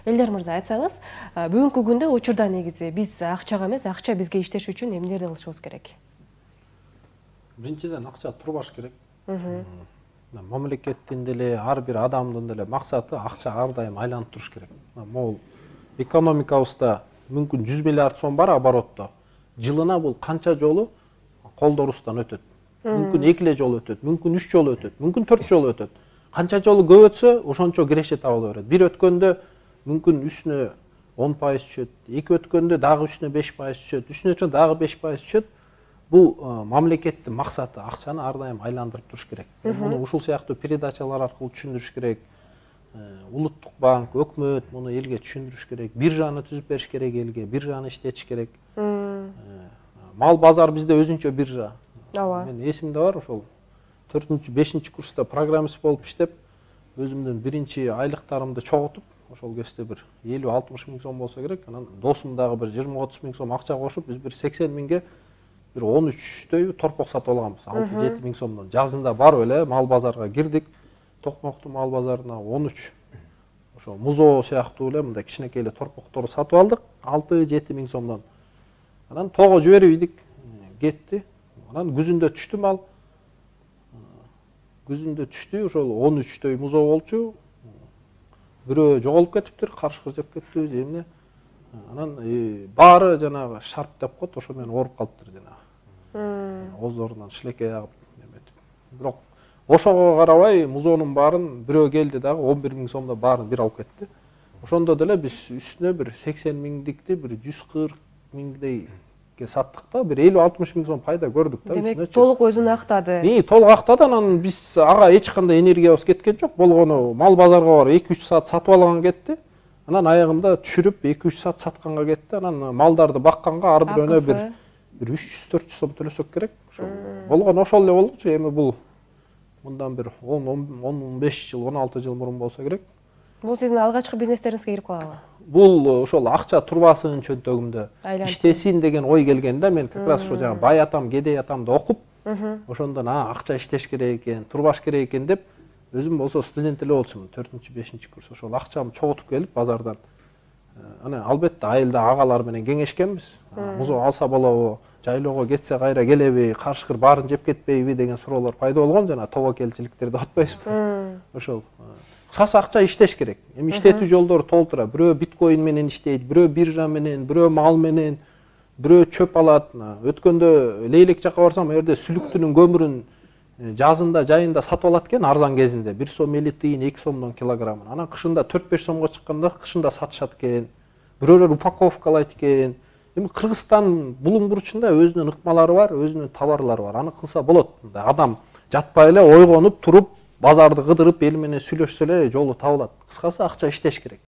Элдар мырза, айтсаңыз, бүгүнкү күндө учурда негизи биз акчага эмес, акча бизге иштеш үчүн эмнелерди кылышыбыз керек? Биринчиден акча турбаш керек. Мамлекеттин деле, ар бир адамдын деле максаты акча ар дайым айланып туруш керек. Могул экономикабызда мүмкүн 100 миллиард сом бар оборотто. Жылына бул канча жолу колдорубуздан өтөт. Мүмкүн 2 эле жолу өтөт, мүмкүн 3 жолу өтөт, мүмкүн 4 жолу өтөт. Канча жолу көп өтсө, ошончо киреше табыла берет. Бир өткөндө мүмкүн үстүнө 10% түшөт, 2 өткөндө дагы үстүнө 5% түшөт, үстүнө өтсө дагы 5% түшөт. Бул мамлекеттин максаты акчаны ар дайым айландырып туруш керек. Муну ушул сыяктуу передачалар аркылуу түшүндүрүш керек. Улуттук банк, өкмөт муну элге түшүндүрүш керек. Биржаны түзүп бериш керек элге, биржаны иштетиш керек. Мал базар бизде өзүнчө биржа. Ооба. Мен эсимде бар, ошол 4-5 курста программист болуп иштеп, өзүмдүн биринчи айлыктарымды чогултуп, ошол кезде бир 50-60 миң сом болсо керек. Анан досум дагы бир 20-30 миң сом акча кошуп, биз бир 80 миңге бир 13 топок сатып алганбыз. 6-7 миң сомдон. Жазында барып эле мал базарга кирдик. Токмоктун мал базарына 13. Ошо музоо сыяктуу эле мындай кичинекей эле торпокторду сатып алдык. 6-7 миң сомдон. Анан того жиберип ийдик. Кетти. Анан күзүндө түштү мал. Күзүндө түштү, ошол 13 музоо болчу. Бирөө жоголуп кетиптир, карышкыр жеп кеттибиз эмне. Анан баары жанагы шарп деп коет, ошо менен ооруп калыптыр жанагы. Оозлорунан шилекей агып эметип. Бирок ошого карабай музоонун баарын бирөө келди дагы 11 миң сомдо баарын бир алып кетти. Ошондо деле биз үстүнө бир 80 миңдикти бир 140 миңдейге саттык да, бир 50-60 миң сом пайда көрдүк да. Демек, толук өзүн актады. Толук актады, анан биз ага эч кандай энергиябыз кеткен жок. Болгону мал базарга барып 2-3 саат сатып алган кетти. Анан аягында түшүрүп 2-3 саат сатканга кетти. Анан малдарды бакканга ар бирөөнө бир 300-400 сом төлөсөк керек. Болгону ошол эле болчу. Эми бул мындан бир 10-15 жыл, 16 жыл мурун болсо керек. Бул сиздин алгачкы бизнестериңизге кирип калабы? Бул ошол акча турбасын чөнтөгүмдө иштесин деген ой келген да. Мен как раз ошо жаңы бай атам, кедей атамды окуп, ошондон акча иштеш керек экен, турбаш керек экен деп, өзүм болсо студент эле болчумун, 4-5 курс. Ошол акчамды чогултуп келип базардан. Ана албетте айылда агалар менен кеңешкенбиз. Музоо алса болобу, жайлоого кетсе кайра келеби, карышкыр баарын жеп кетпейби деген суроолор пайда болгон, жана тобокелчиликтерди атпайсызбы. Ошол кыскасы акча иштеш керек. Эми иштетүү жолдору толтура. Бирөө биткоин менен иштейт, бирөө биржа менен, бирөө мал менен, бирөө чөп алат. Өткөндө Лейлек жака барсам, жерде сүлүктүнүн көмүрүн жазында, жайында сатып алат экен арзан кезинде. 1 сом 50 тиын, 2 сомдон килограммын. Анан кышында 4-5 сомго чыкканда кышында сатышат экен. Бирөөлөр упаковкалайт экен. Эми Кыргызстан булуң бурчунда өзүнүн ыкмалары бар, өзүнүн товарлары бар. Аны кылса болот. Адам жатпай эле ойгонуп туруп, базарды кыдырып эл менен сүйлөшсө эле жолу табылат. Кыскасы акча иштеш керек.